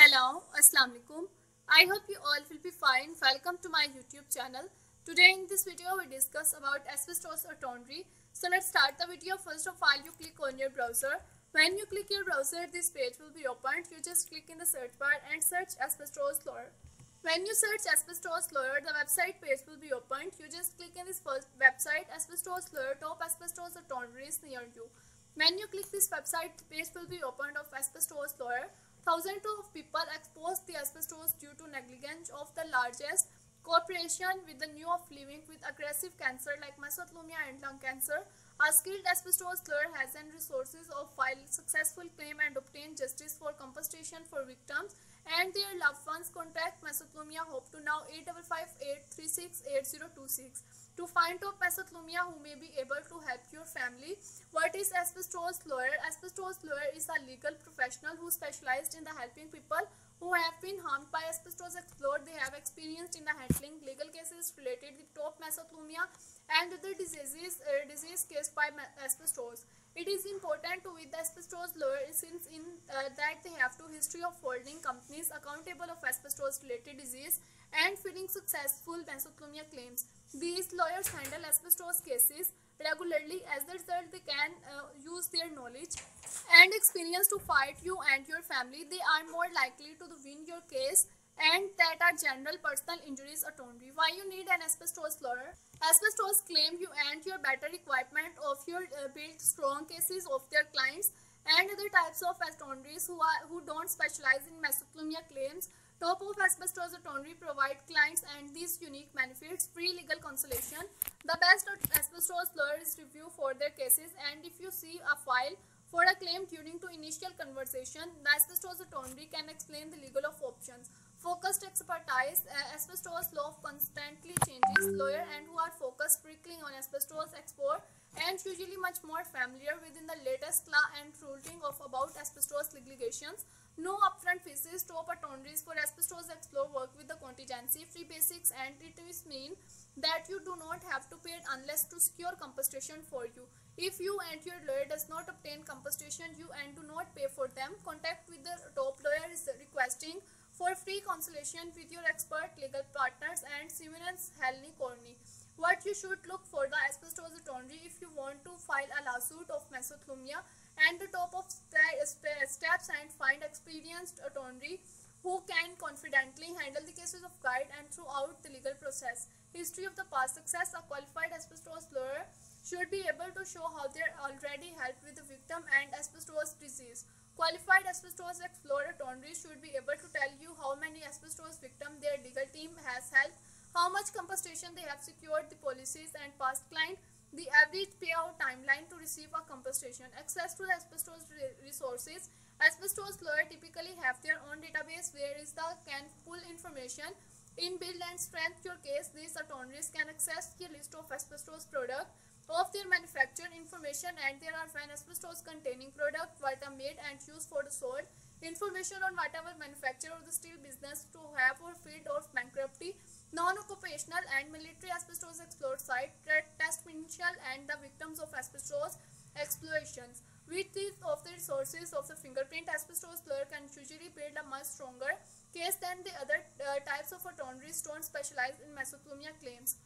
Hello, Assalamu alaikum. I hope you all will be fine. Welcome to my YouTube channel. Today in this video we discuss about asbestos or tonnery. So let's start the video. First of all, you click on your browser. When you click your browser, this page will be opened. You just click in the search bar and search asbestos lawyer. When you search asbestos lawyer, the website page will be opened. You just click in this first website, asbestos lawyer, top asbestos or tonnery is near you. When you click this website, the page will be opened of asbestos lawyer. Thousands of people exposed the asbestos due to negligence of the largest corporation with the new of living with aggressive cancer like mesothelioma and lung cancer. A skilled asbestos lawyer has and resources of file successful claim and obtain justice for compensation for victims and their loved ones. Contact mesothelioma hope to now 8558368026 to find top mesothelioma who may be able to help your family. What is asbestos lawyer? Asbestos lawyer is a legal professional who specialized in the helping people who have been harmed by asbestos. Explored they have experienced in the handling legal cases related with top mesothelioma and other disease caused by asbestos. It is important to with the asbestos lawyer since that they have to history of holding companies accountable of asbestos related disease and filing successful mesothelioma claims. These lawyers handle asbestos cases regularly. As a result, they can use their knowledge and experience to fight you and your family. They are more likely to win your case and that are general personal injuries attorney. Why you need an asbestos lawyer? Asbestos claim you and your better equipment of your build strong cases of their clients and other types of attorneys who don't specialize in mesothelioma claims. Top of asbestos attorney provide clients and these unique benefits: free legal consultation. The best asbestos lawyers review for their cases, and if you see a file for a claim during to initial conversation, the asbestos attorney can explain the legal of options. Focused expertise, asbestos law constantly changes. Lawyer and who are focused strictly on asbestos expert and usually much more familiar within the latest law and ruling of about asbestos litigations. No upfront fees. Top attorneys for asbestos explore work with the contingency free basics, and it is mean that you do not have to pay unless to secure compensation for you. If you and your lawyer does not obtain compensation you and do not pay for them, contact with the top lawyer is requesting for free consultation with your expert legal partners and Siemens Helny Corney. What you should look for the asbestos attorney if you want to file a lawsuit of mesothelioma and the top of steps and find experienced attorney who can confidently handle the cases of guide and throughout the legal process. History of the past success. A qualified asbestos lawyer should be able to show how they already helped with the victim and asbestos disease. Qualified asbestos explorer attorney should be able to tell you how many asbestos victims their legal team has helped, how much compensation they have secured, the policies and past client, the average payout timeline to receive a compensation, access to the asbestos resources. Asbestos lawyer typically have their own database where is the can pull information in build and strengthen your case. These attorneys can access the list of asbestos product of their manufactured information, and there are when asbestos containing product what are made and used for the sold information on whatever manufacturer of the steel business to have or field of bankruptcy. Non-occupational and military asbestos explored site, testimonial and the victims of asbestos explosions. With these of the resources of the fingerprint, asbestos lawyer can usually build a much stronger case than the other types of attorneys don't specialize in mesothelioma claims.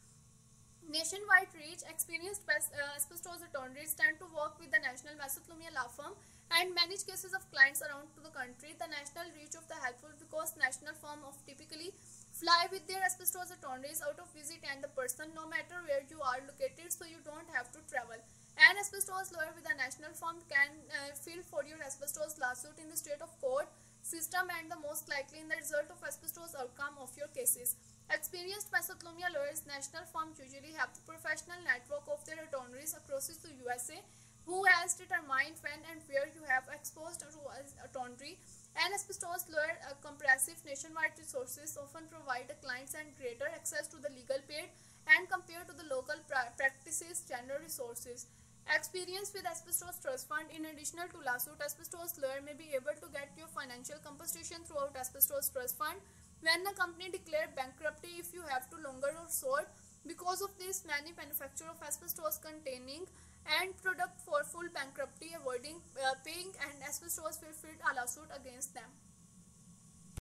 Nationwide reach. Experienced asbestos attorneys tend to work with the national mesothelioma law firm and manage cases of clients around to the country. The national reach of the helpful because national firm of typically fly with their asbestos attorneys out of visit and the person no matter where you are located, so you don't have to travel. An asbestos lawyer with a national firm can file for your asbestos lawsuit in the state of court system and the most likely in the result of asbestos outcome of your cases. Experienced mesothelioma lawyers national firm usually have the professional network of their attorneys across the USA who has determined when and where you have exposed to attorney. An asbestos lawyer comprehensive nationwide resources often provide the clients and greater access to the legal aid and compared to the local practices general resources. Experience with asbestos trust fund. In addition to lawsuit, asbestos lawyer may be able to get your financial compensation throughout asbestos trust fund when the company declared bankruptcy if you have to longer or sold. Because of this, many manufacturers of asbestos containing and product for full bankruptcy, avoiding paying, and asbestos will fill a lawsuit against them.